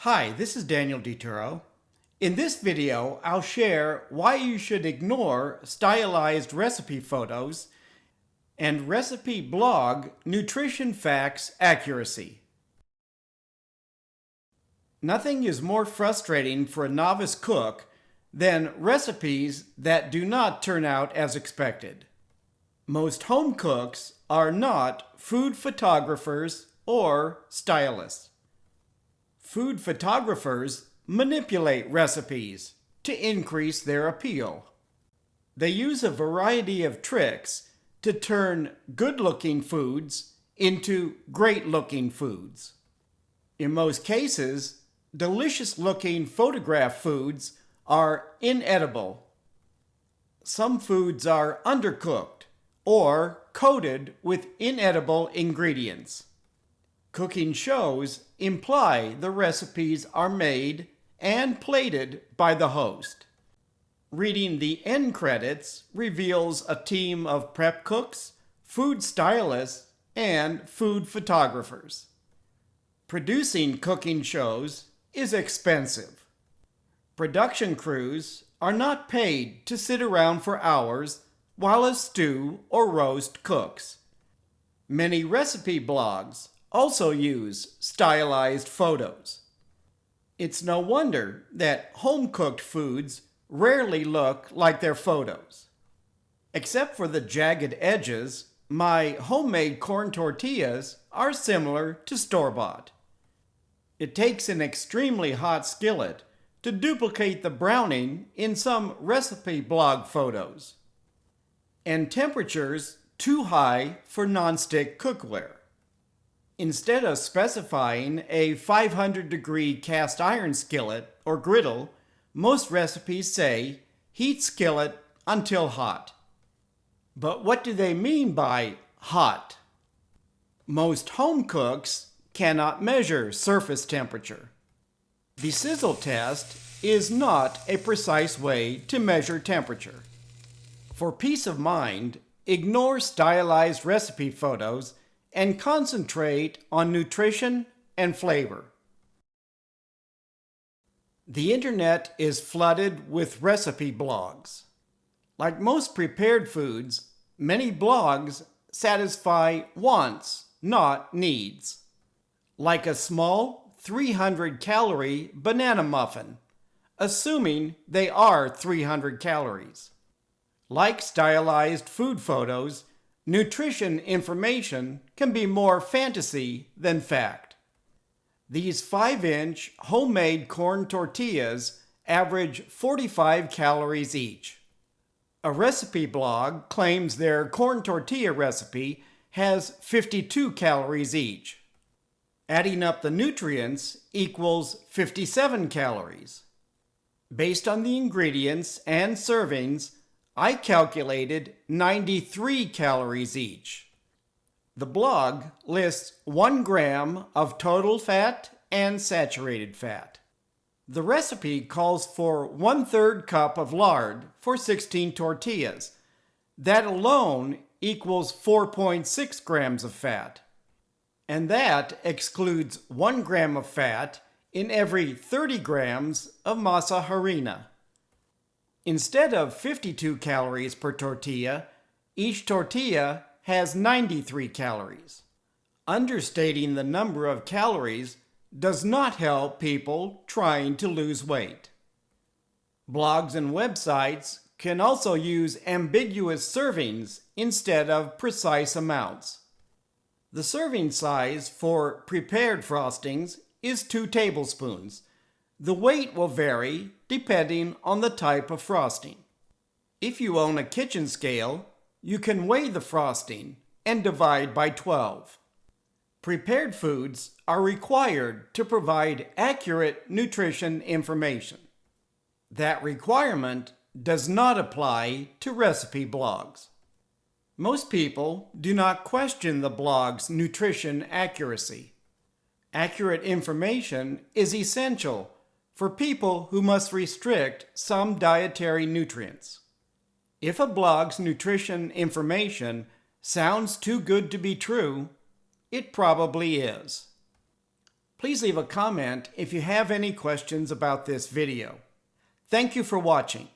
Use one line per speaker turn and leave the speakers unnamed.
Hi, this is Daniel DiTuro. In this video, I'll share why you should ignore stylized recipe photos and recipe blog nutrition facts accuracy. Nothing is more frustrating for a novice cook than recipes that do not turn out as expected. Most home cooks are not food photographers or stylists. Food photographers manipulate recipes to increase their appeal. They use a variety of tricks to turn good-looking foods into great-looking foods. In most cases, delicious-looking photographed foods are inedible. Some foods are undercooked or coated with inedible ingredients. Cooking shows imply the recipes are made and plated by the host. Reading the end credits reveals a team of prep cooks, food stylists, and food photographers. Producing cooking shows is expensive. Production crews are not paid to sit around for hours while a stew or roast cooks. Many recipe blogs also use stylized photos. It's no wonder that home-cooked foods rarely look like their photos. Except for the jagged edges, my homemade corn tortillas are similar to store-bought. It takes an extremely hot skillet to duplicate the browning in some recipe blog photos, and temperatures too high for nonstick cookware. Instead of specifying a 500-degree cast iron skillet or griddle, most recipes say heat skillet until hot. But what do they mean by hot? Most home cooks cannot measure surface temperature. The sizzle test is not a precise way to measure temperature. For peace of mind, ignore stylized recipe photos and concentrate on nutrition and flavor. The internet is flooded with recipe blogs. Like most prepared foods, many blogs satisfy wants, not needs. Like a small 300-calorie banana muffin, assuming they are 300 calories. Like stylized food photos, nutrition information can be more fantasy than fact. These 5-inch homemade corn tortillas average 45 calories each. A recipe blog claims their corn tortilla recipe has 52 calories each. Adding up the nutrients equals 57 calories. Based on the ingredients and servings, I calculated 93 calories each. The blog lists 1 gram of total fat and saturated fat. The recipe calls for 1/3 cup of lard for 16 tortillas. That alone equals 4.6 grams of fat. And that excludes 1 gram of fat in every 30 grams of masa harina. Instead of 52 calories per tortilla, each tortilla has 93 calories. Understating the number of calories does not help people trying to lose weight. Blogs and websites can also use ambiguous servings instead of precise amounts. The serving size for prepared frostings is 2 tablespoons. The weight will vary depending on the type of frosting. If you own a kitchen scale, you can weigh the frosting and divide by 12. Prepared foods are required to provide accurate nutrition information. That requirement does not apply to recipe blogs. Most people do not question the blog's nutrition accuracy. Accurate information is essential for people who must restrict some dietary nutrients. If a blog's nutrition information sounds too good to be true, it probably is. Please leave a comment if you have any questions about this video. Thank you for watching.